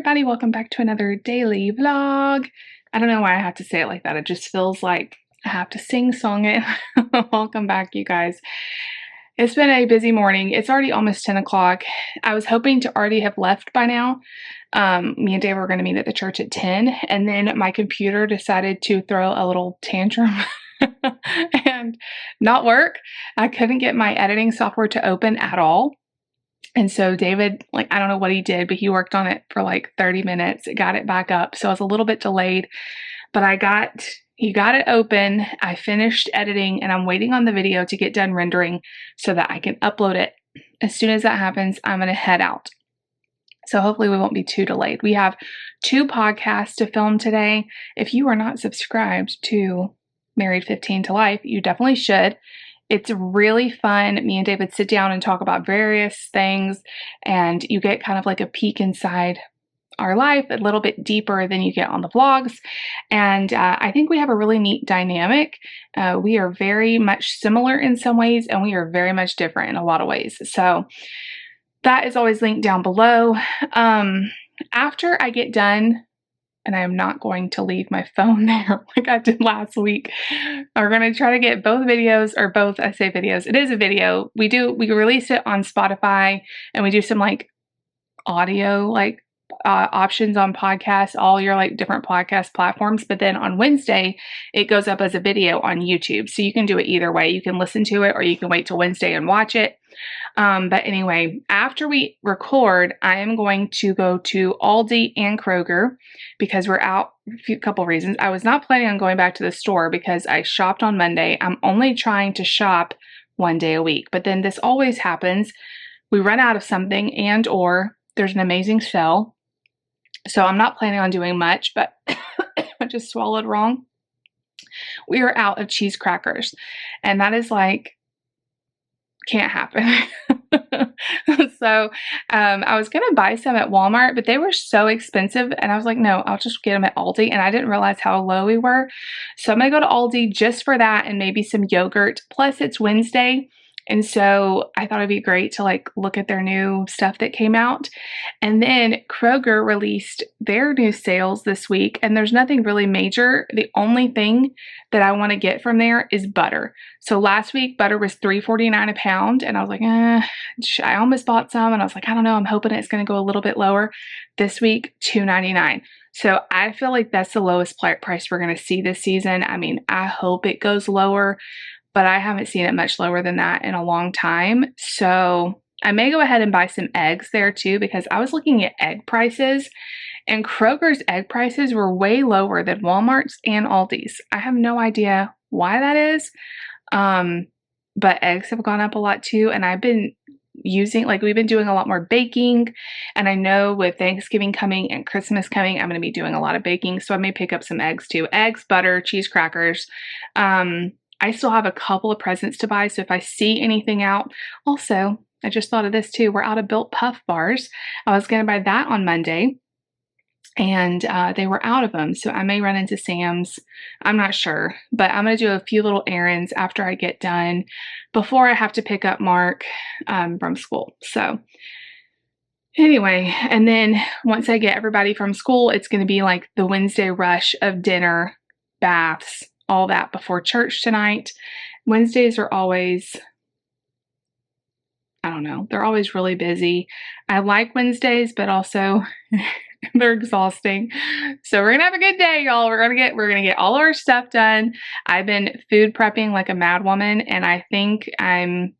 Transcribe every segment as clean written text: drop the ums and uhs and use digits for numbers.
everybody, welcome back to another daily vlog. I don't know why I have to say it like that. It just feels like I have to sing-song it. Welcome back, you guys. It's been a busy morning. It's already almost 10 o'clock. I was hoping to already have left by now. Me and Dave were going to meet at the church at 10, and then my computer decided to throw a little tantrum and not work. I couldn't get my editing software to open at all. And so David, I don't know what he did, but he worked on it for 30 minutes, got it back up. So I was a little bit delayed, but he got it open. I finished editing and I'm waiting on the video to get done rendering so that I can upload it. As soon as that happens, I'm going to head out. So hopefully we won't be too delayed. We have 2 podcasts to film today. If you are not subscribed to Married 15 to Life, you definitely should. It's really fun. Me and David sit down and talk about various things, and you get kind of like a peek inside our life a little bit deeper than you get on the vlogs. And I think we have a really neat dynamic. We are very much similar in some ways, and we are very much different in a lot of ways. So that is always linked down below. After I get done, and I am not going to leave my phone there like I did last week. We're going to try to get both videos, or both, I say videos. It is a video. We release it on Spotify, and we do some audio options on podcasts, all your different podcast platforms. But then on Wednesday, it goes up as a video on YouTube. So you can do it either way. You can listen to it, or you can wait till Wednesday and watch it. But anyway, after we record, I am going to go to Aldi and Kroger because we're out for a couple reasons. I was not planning on going back to the store because I shopped on Monday. I'm only trying to shop 1 day a week, but then this always happens. We run out of something or there's an amazing sale. So I'm not planning on doing much, but I just swallowed wrong. We are out of cheese crackers, and that is can't happen. So I was going to buy some at Walmart, but they were so expensive. And I was like, no, I'll just get them at Aldi. And I didn't realize how low we were. So I'm going to go to Aldi just for that and maybe some yogurt. Plus it's Wednesday. And so I thought it'd be great to look at their new stuff that came out. And then Kroger released their new sales this week, and there's nothing really major. The only thing that I want to get from there is butter. So last week butter was $3.49 a pound, and I was like, I almost bought some, and I was like, I don't know, I'm hoping it's going to go a little bit lower. This week, $2.99. So I feel like that's the lowest price we're going to see this season. I mean, I hope it goes lower, but I haven't seen it much lower than that in a long time. So I may go ahead and buy some eggs there too, because I was looking at egg prices, and Kroger's egg prices were way lower than Walmart's and Aldi's. I have no idea why that is, but eggs have gone up a lot too, and I've been using, we've been doing a lot more baking, and I know with Thanksgiving coming and Christmas coming, I'm going to be doing a lot of baking, so I may pick up some eggs too. Eggs, butter, cheese crackers. I still have a couple of presents to buy, so if I see anything out. Also, I just thought of this too. We're out of Built Puff bars. I was going to buy that on Monday, and they were out of them, so I may run into Sam's. I'm not sure, but I'm going to do a few little errands after I get done before I have to pick up Mark from school. So anyway, and then once I get everybody from school, it's going to be the Wednesday rush of dinner, baths, all that before church tonight. Wednesdays are always, I don't know, they're always really busy. I like Wednesdays, but also they're exhausting. So we're gonna have a good day, y'all. We're gonna get all our stuff done. I've been food prepping like a mad woman, and I think I'm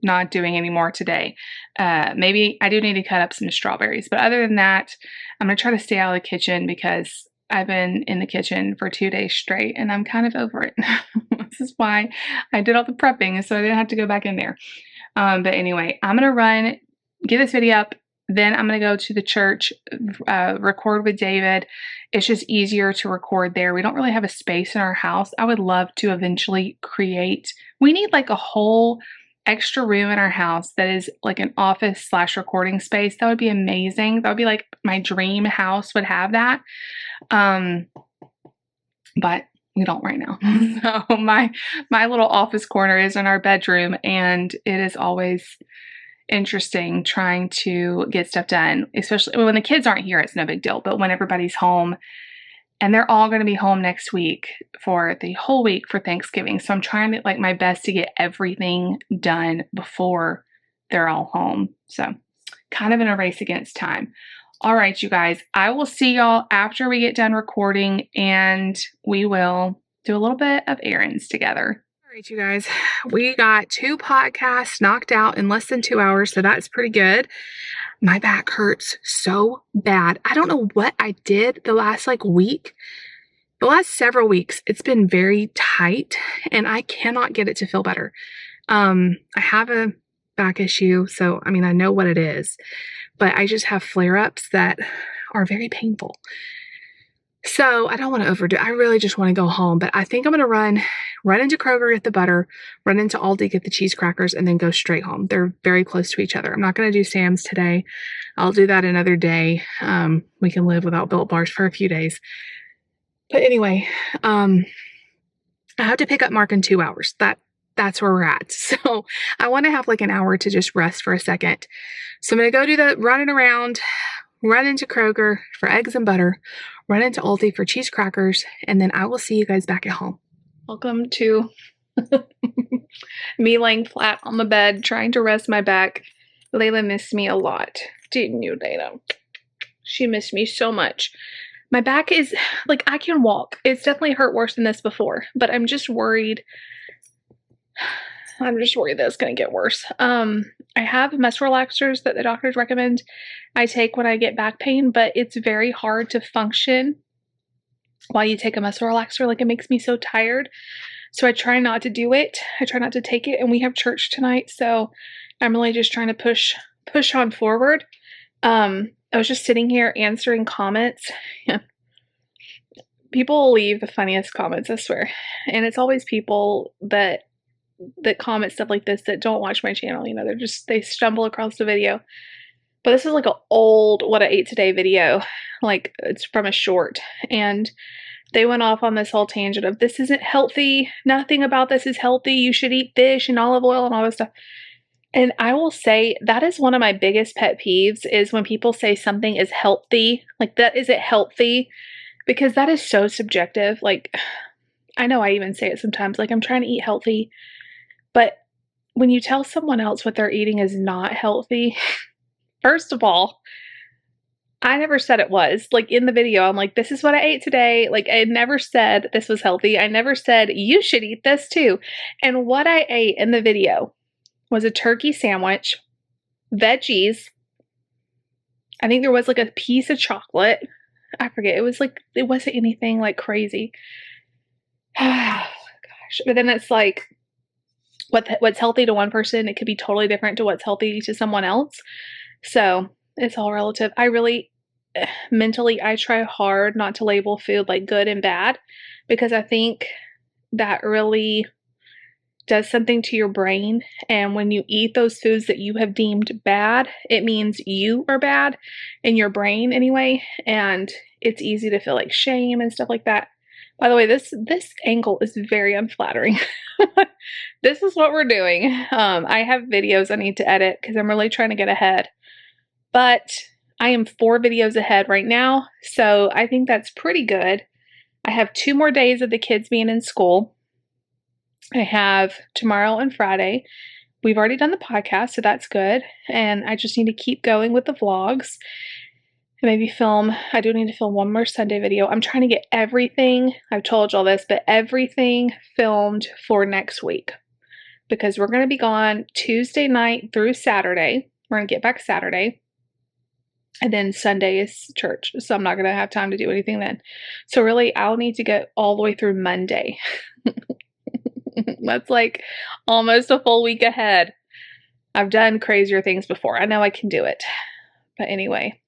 not doing any more today. Maybe I do need to cut up some strawberries, but other than that, I'm gonna try to stay out of the kitchen because I've been in the kitchen for 2 days straight, and I'm kind of over it. This is why I did all the prepping, so I didn't have to go back in there. But anyway, I'm going to get this video up, then I'm going to go to the church, record with David. It's just easier to record there. We don't really have a space in our house. I would love to eventually we need a whole extra room in our house that is an office / recording space. That would be amazing. That would be my dream house would have that. But we don't right now. So my little office corner is in our bedroom, and it is always interesting trying to get stuff done, especially when the kids aren't here. It's no big deal, but when everybody's home, and they're all going to be home next week for the whole week for Thanksgiving. So I'm trying to like my best to get everything done before they're all home. So kind of in a race against time. All right, you guys, I will see y'all after we get done recording, and we will do a little bit of errands together. All right, you guys, we got 2 podcasts knocked out in less than 2 hours, so that's pretty good. My back hurts so bad. I don't know what I did the last week. The last several weeks, it's been very tight, and I cannot get it to feel better. I have a back issue, so I mean, I know what it is, but I just have flare-ups that are very painful. So I don't want to overdo it. I really just want to go home, but I think I'm going to run into Kroger, get the butter, run into Aldi, get the cheese crackers, and then go straight home. They're very close to each other. I'm not going to do Sam's today. I'll do that another day. We can live without Built Bars for a few days. But anyway, I have to pick up Mark in 2 hours. That's where we're at. So I want to have an hour to just rest for a second. So I'm going to go do the running around, run into Kroger for eggs and butter, run into Aldi for cheese crackers, and then I will see you guys back at home. Welcome to me laying flat on the bed trying to rest my back. Layla missed me a lot. Didn't you, Layla? She missed me so much. My back is, I can walk. It's definitely hurt worse than this before, but I'm just worried. I'm just worried that it's going to get worse. I have muscle relaxers that the doctors recommend I take when I get back pain, but it's very hard to function while you take a muscle relaxer. It makes me so tired. So I try not to do it. I try not to take it. And we have church tonight, so I'm really just trying to push on forward. I was just sitting here answering comments. People will leave the funniest comments, I swear. And it's always people that comment stuff like this that don't watch my channel. They stumble across the video. But this is an old what I ate today video. It's from a short. And they went off on this whole tangent of this isn't healthy. Nothing about this is healthy. You should eat fish and olive oil and all this stuff. And I will say that is one of my biggest pet peeves is when people say something is healthy. That isn't healthy, because that is so subjective. I know I even say it sometimes, I'm trying to eat healthy. But when you tell someone else what they're eating is not healthy, first of all, I never said it was. In the video, I'm this is what I ate today. I never said this was healthy. I never said you should eat this too. And what I ate in the video was a turkey sandwich, veggies. I think there was a piece of chocolate. I forget. It was it wasn't anything crazy. Gosh. But then it's what's healthy to one person, it could be totally different to what's healthy to someone else. So it's all relative. I really, mentally, I try hard not to label food good and bad, because I think that really does something to your brain. And when you eat those foods that you have deemed bad, it means you are bad in your brain anyway. And it's easy to feel shame and stuff like that. By the way, this angle is very unflattering. This is what we're doing. I have videos I need to edit because I'm really trying to get ahead. But I am 4 videos ahead right now, so I think that's pretty good. I have 2 more days of the kids being in school. I have tomorrow and Friday. We've already done the podcast, so that's good. And I just need to keep going with the vlogs. Maybe film. I do need to film one more Sunday video. I'm trying to get everything, I've told y'all this, but everything filmed for next week. Because we're going to be gone Tuesday night through Saturday. We're going to get back Saturday. And then Sunday is church. So I'm not going to have time to do anything then. So really, I'll need to get all the way through Monday. That's almost a full week ahead. I've done crazier things before. I know I can do it. But anyway.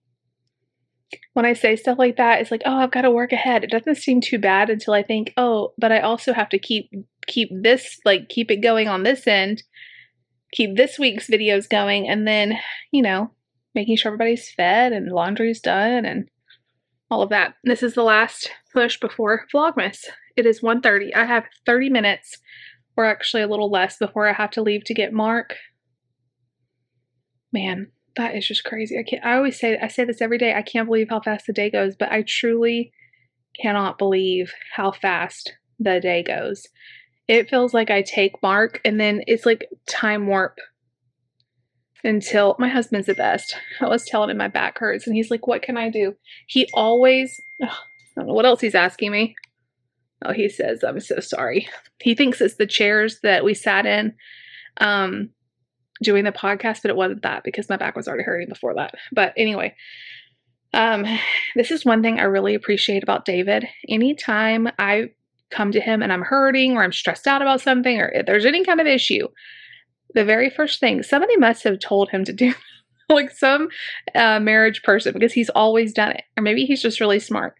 When I say stuff like that, it's oh, I've got to work ahead. It doesn't seem too bad until I think, oh, but I also have to keep this, keep it going on this end, keep this week's videos going, and then, making sure everybody's fed and laundry's done and all of that. This is the last push before Vlogmas. It is 1:30. I have 30 minutes, or actually a little less, before I have to leave to get Mark. Man, that is just crazy. I say this every day. I can't believe how fast the day goes, but I truly cannot believe how fast the day goes. It feels like I take Mark and then it's like time warp until my husband's the best. I was telling him my back hurts and he's like, what can I do? He always, I don't know what else he's asking me. Oh, he says, I'm so sorry. He thinks it's the chairs that we sat in doing the podcast, but it wasn't that because my back was already hurting before that. But anyway, this is one thing I really appreciate about David. Anytime I come to him and I'm hurting or I'm stressed out about something or if there's any kind of issue, the very first thing, somebody must have told him to do, like some marriage person, because he's always done it. Or maybe he's just really smart.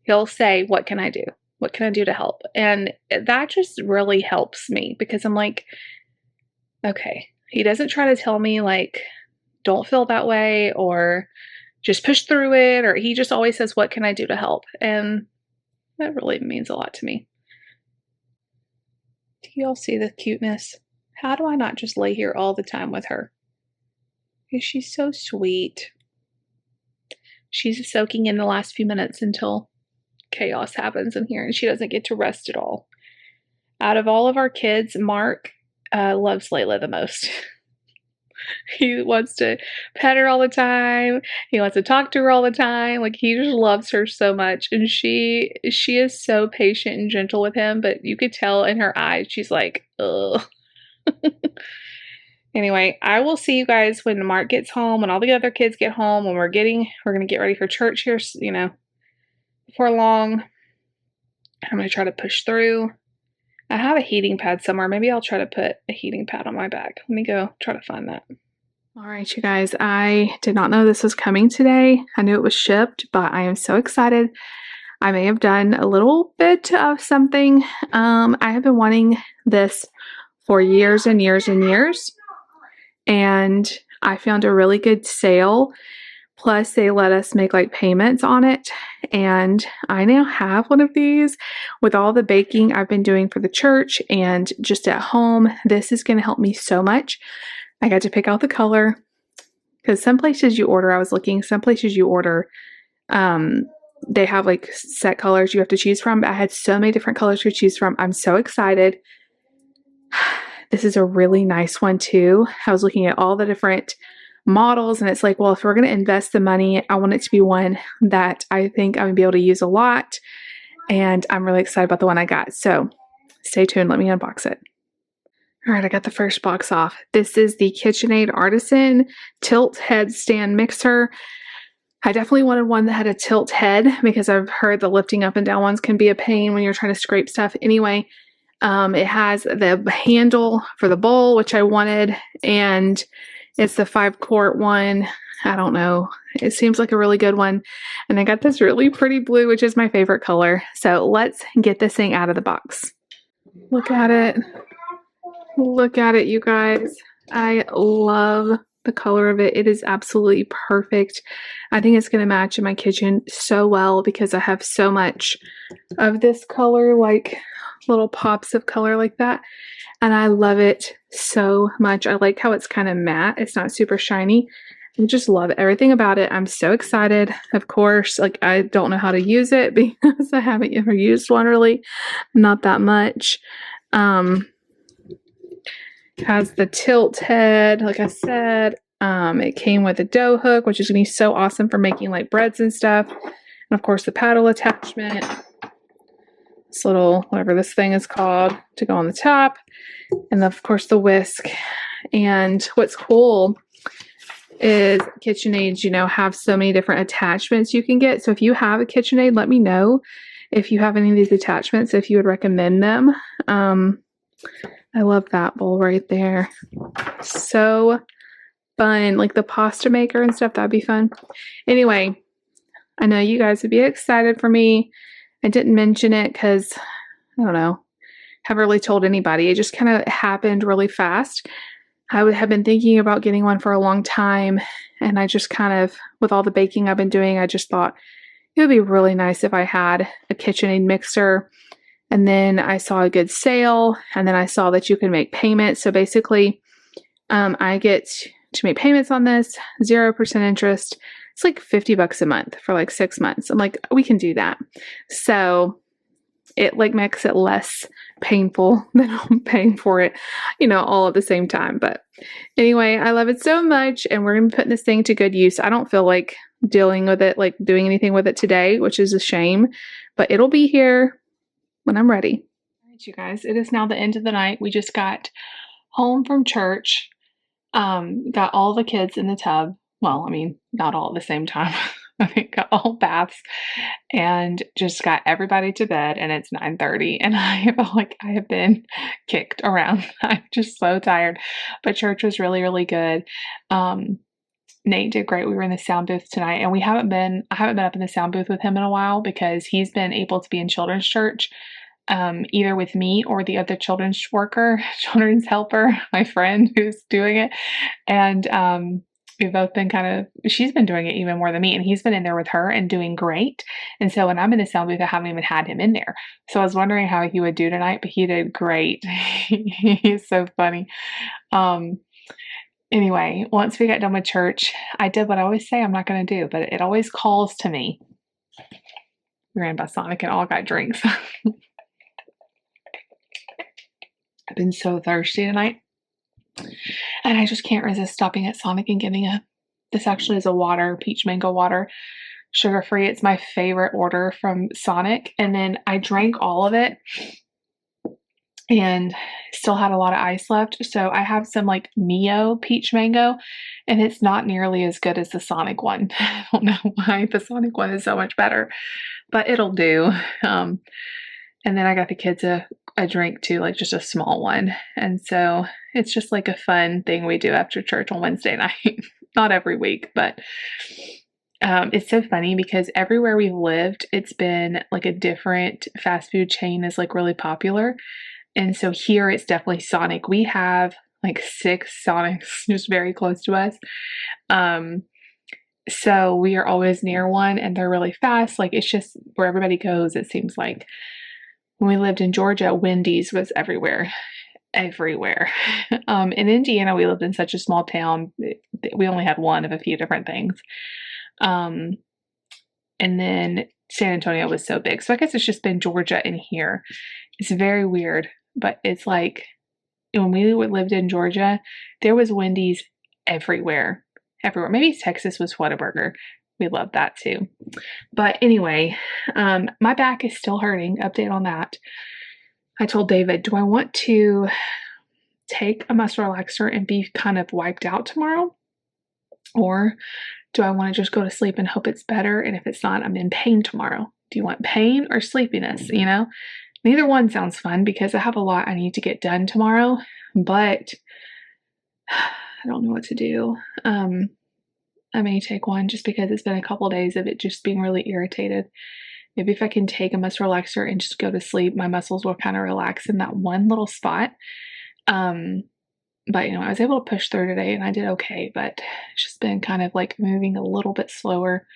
He'll say, what can I do? What can I do to help? And that just really helps me because I'm like, okay. He doesn't try to tell me like, don't feel that way or just push through it. Or he just always says, what can I do to help? And that really means a lot to me. Do y'all see the cuteness? How do I not just lay here all the time with her? Because she's so sweet. She's soaking in the last few minutes until chaos happens in here and she doesn't get to rest at all. Out of all of our kids, Mark loves Layla the most. He wants to pet her all the time. He wants to talk to her all the time. Like he just loves her so much. And she is so patient and gentle with him, but you could tell in her eyes, she's like, ugh. Anyway, I will see you guys when Mark gets home and all the other kids get home and we're going to get ready for church here, you know, before long. I'm going to try to push through. I have a heating pad somewhere. Maybe I'll try to put a heating pad on my back. Let me go try to find that. All right, you guys, I did not know this was coming today. I knew it was shipped, but I am so excited. I may have done a little bit of something. I have been wanting this for years and years and years. And I found a really good sale. Plus, they let us make like payments on it. And I now have one of these with all the baking I've been doing for the church and just at home. This is going to help me so much. I got to pick out the color because some places you order, I was looking, some places you order, they have like set colors you have to choose from. I had so many different colors to choose from. I'm so excited. This is a really nice one too. I was looking at all the different models and it's like, well, if we're going to invest the money, I want it to be one that I think I'm going to be able to use a lot. And I'm really excited about the one I got. So stay tuned. Let me unbox it. All right, I got the first box off. This is the KitchenAid Artisan Tilt Head Stand Mixer. I definitely wanted one that had a tilt head because I've heard the lifting up and down ones can be a pain when you're trying to scrape stuff. Anyway, it has the handle for the bowl, which I wanted, and it's the 5-quart one. I don't know. It seems like a really good one. And I got this really pretty blue, which is my favorite color. So let's get this thing out of the box. Look at it. Look at it, you guys. I love the color of it. It is absolutely perfect. I think it's going to match in my kitchen so well because I have so much of this color, like little pops of color like that. And I love it so much. I like how it's kind of matte. It's not super shiny. I just love everything about it. I'm so excited. Of course, like I don't know how to use it because I haven't ever used one really. Not that much. Has the tilt head, like I said. It came with a dough hook, which is going to be so awesome for making like breads and stuff. And of course the paddle attachment. This little, whatever this thing is called, to go on the top. And of course the whisk. And what's cool is KitchenAid, you know, have so many different attachments you can get. So if you have a KitchenAid, let me know if you have any of these attachments, if you would recommend them. I love that bowl right there. So fun. Like the pasta maker and stuff, that'd be fun. Anyway, I know you guys would be excited for me. I didn't mention it because, I don't know, haven't really told anybody. It just kind of happened really fast. I would have been thinking about getting one for a long time. And I just kind of, with all the baking I've been doing, I just thought it would be really nice if I had a KitchenAid mixer. And then I saw a good sale, and then I saw that you can make payments. So basically, I get to make payments on this, 0% interest. It's like $50 a month for like 6 months. I'm like, we can do that. So it like makes it less painful than I'm paying for it, all at the same time. But anyway, I love it so much, and we're going to be putting this thing to good use. I don't feel like dealing with it, like doing anything with it today, which is a shame, but it'll be here when I'm ready. All right, you guys, it is now the end of the night. We just got home from church, got all the kids in the tub. Well, I mean, not all at the same time. I think got all baths and just got everybody to bed, and it's 9:30, and I feel like I have been kicked around. I'm just so tired, but church was really, really good. Nate did great. We were in the sound booth tonight, and I haven't been up in the sound booth with him in a while because he's been able to be in children's church, either with me or the other children's helper, my friend who's doing it. And we've both been she's been doing it even more than me, and he's been in there with her and doing great. And so when I'm in the sound booth, I haven't even had him in there. So I was wondering how he would do tonight, but he did great. He's so funny. Anyway, once we got done with church, I did what I always say I'm not going to do, but it always calls to me. We ran by Sonic and all got drinks. I've been so thirsty tonight. And I just can't resist stopping at Sonic and getting this actually is a water, peach mango water, sugar-free. It's my favorite order from Sonic. And then I drank all of it and still had a lot of ice left. So I have some like Mio peach mango, and it's not nearly as good as the Sonic one. I don't know why the Sonic one is so much better, but it'll do. And then I got the kids a drink too, like just a small one. And so it's just like a fun thing we do after church on Wednesday night. Not every week, but it's so funny because everywhere we've lived, it's been like a different fast food chain is like really popular. And so here it's definitely Sonic. We have like 6 Sonics just very close to us. So we are always near one, and they're really fast. Like it's just where everybody goes, it seems like. When we lived in Georgia, Wendy's was everywhere. In Indiana, we lived in such a small town. We only had one of a few different things. And then San Antonio was so big. So I guess it's just been Georgia and here. It's very weird, but it's like when we lived in Georgia, there was Wendy's everywhere. Maybe Texas was Whataburger. We love that too. But anyway, my back is still hurting. Update on that. I told David, do I want to take a muscle relaxer and be kind of wiped out tomorrow? Or do I want to just go to sleep and hope it's better? And if it's not, I'm in pain tomorrow. Do you want pain or sleepiness? Neither one sounds fun because I have a lot I need to get done tomorrow, but I don't know what to do. I may take one just because it's been a couple of days of it just being really irritated. Maybe if I can take a muscle relaxer and just go to sleep, my muscles will kind of relax in that one little spot. But I was able to push through today and I did okay, but it's just been kind of like moving a little bit slower.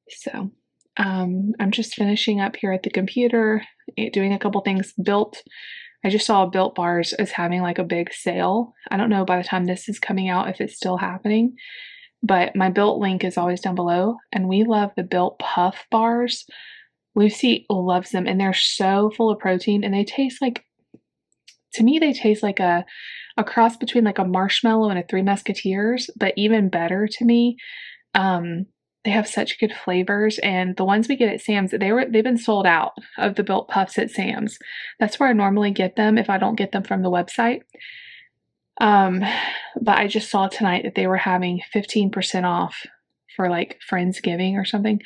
So I'm just finishing up here at the computer, doing a couple things. I just saw Built Bars is having like a big sale. I don't know by the time this is coming out if it's still happening. But my Built link is always down below, and we love the Built Puff bars. Lucy loves them, and they're so full of protein, and to me, they taste like a cross between like a marshmallow and a Three Musketeers, but even better to me. They have such good flavors, and the ones we get at Sam's, they've been sold out of the Built Puffs at Sam's. That's where I normally get them if I don't get them from the website. But I just saw tonight that they were having 15% off for like Friendsgiving or something.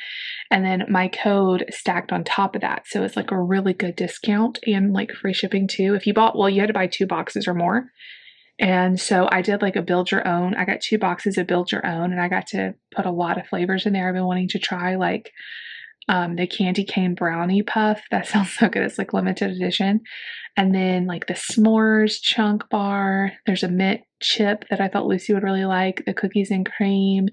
And then my code stacked on top of that. So it's like a really good discount and like free shipping too. If you you had to buy 2 boxes or more. And so I did like a build your own. I got 2 boxes of build your own, and I got to put a lot of flavors in there. I've been wanting to try like the candy cane brownie puff. That sounds so good. It's like limited edition. And then like the s'mores chunk bar. There's a mint chip that I thought Lucy would really like. The cookies and cream.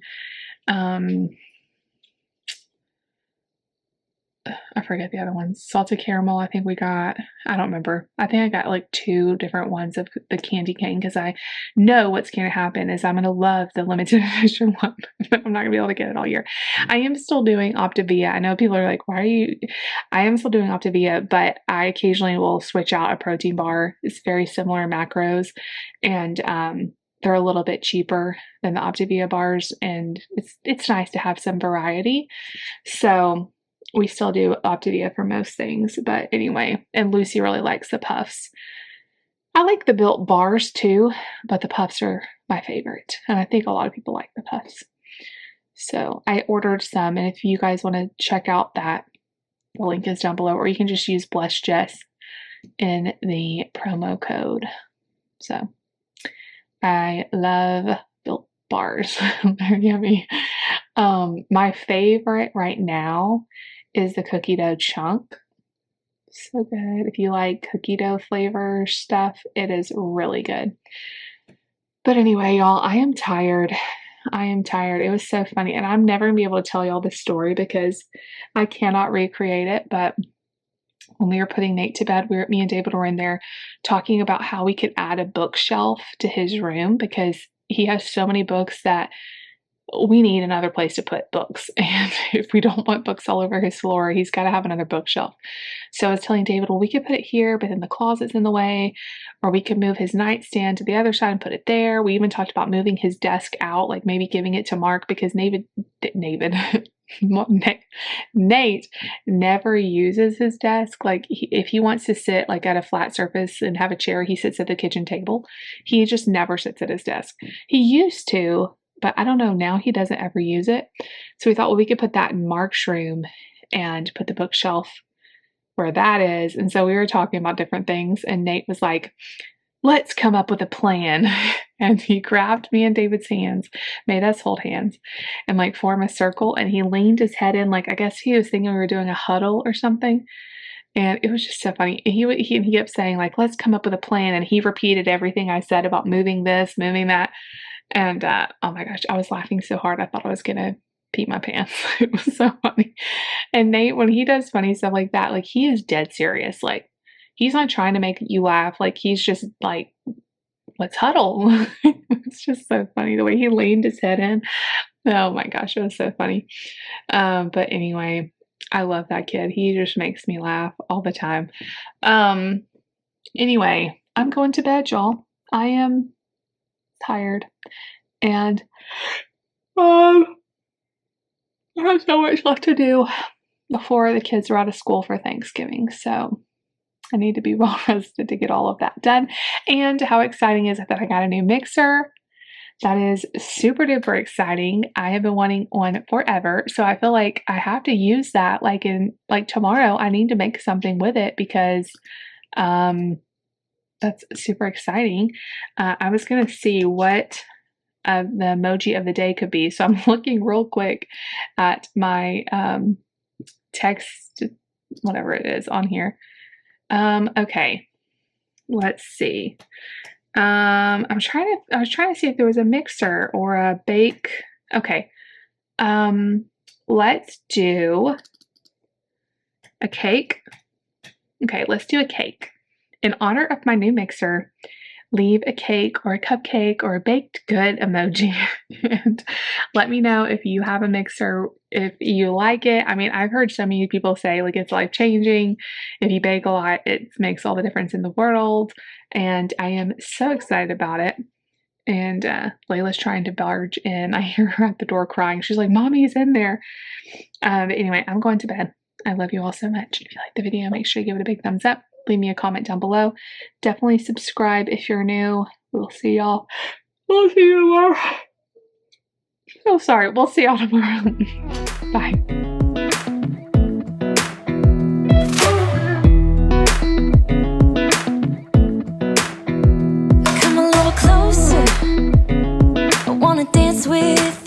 I forget the other ones. Salted caramel, I think we got. I don't remember. I think I got like 2 different ones of the candy cane because I know what's going to happen is I'm going to love the limited edition one, but I'm not going to be able to get it all year. I am still doing Optavia. I know people are like, why are you? I am still doing Optavia, but I occasionally will switch out a protein bar. It's very similar macros, and they're a little bit cheaper than the Optavia bars, and it's nice to have some variety. So we still do Optavia for most things, but anyway, and Lucy really likes the puffs. I like the Built bars too, but the puffs are my favorite, and I think a lot of people like the puffs. So I ordered some, and if you guys want to check out that, the link is down below, or you can just use Bless Jess in the promo code. So I love Built bars. They're yummy. My favorite right now is the cookie dough chunk. So good. If you like cookie dough flavor stuff, it is really good. But anyway, y'all, I am tired. I am tired. It was so funny. And I'm never going to be able to tell y'all this story because I cannot recreate it. But when we were putting Nate to bed, me and David were in there talking about how we could add a bookshelf to his room because he has so many books that we need another place to put books. And if we don't want books all over his floor, he's got to have another bookshelf. So I was telling David, well, we could put it here, but then the closet's in the way, or we could move his nightstand to the other side and put it there. We even talked about moving his desk out, like maybe giving it to Mark because Nate never uses his desk. Like if he wants to sit like at a flat surface and have a chair, he sits at the kitchen table. He just never sits at his desk. He used to, but I don't know, now he doesn't ever use it. So we thought, well, we could put that in Mark's room and put the bookshelf where that is. And so we were talking about different things, and Nate was like, let's come up with a plan. And he grabbed me and David's hands, made us hold hands, and like form a circle. And he leaned his head in, like I guess he was thinking we were doing a huddle or something. And it was just so funny. He kept saying like, let's come up with a plan. And he repeated everything I said about moving this, moving that. And oh my gosh, I was laughing so hard I thought I was gonna pee my pants. It was so funny. And Nate, when he does funny stuff like that, like he is dead serious. Like he's not trying to make you laugh. Like he's just like, let's huddle. It's just so funny the way he leaned his head in. Oh my gosh, it was so funny. But anyway, I love that kid. He just makes me laugh all the time. Anyway, I'm going to bed, y'all. I am tired, and I have so much left to do before the kids are out of school for Thanksgiving, so I need to be well rested to get all of that done. And how exciting is it that I got a new mixer? That is super duper exciting. I have been wanting one forever, so I feel like I have to use that like tomorrow. I need to make something with it because that's super exciting. I was going to see what the emoji of the day could be. So I'm looking real quick at my text, whatever it is on here. Okay, let's see. I was trying to see if there was a mixer or a bake. Okay. Let's do a cake. Okay, let's do a cake. In honor of my new mixer, leave a cake or a cupcake or a baked good emoji and let me know if you have a mixer, if you like it. I mean, I've heard so many people say like it's life-changing. If you bake a lot, it makes all the difference in the world, and I am so excited about it. And Layla's trying to barge in. I hear her at the door crying. She's like, Mommy's in there. But anyway, I'm going to bed. I love you all so much. If you like the video, make sure you give it a big thumbs up. Leave me a comment down below. Definitely subscribe if you're new. We'll see y'all. We'll see you tomorrow. Oh, sorry. We'll see y'all tomorrow. Bye. Come a little closer. I wanna dance with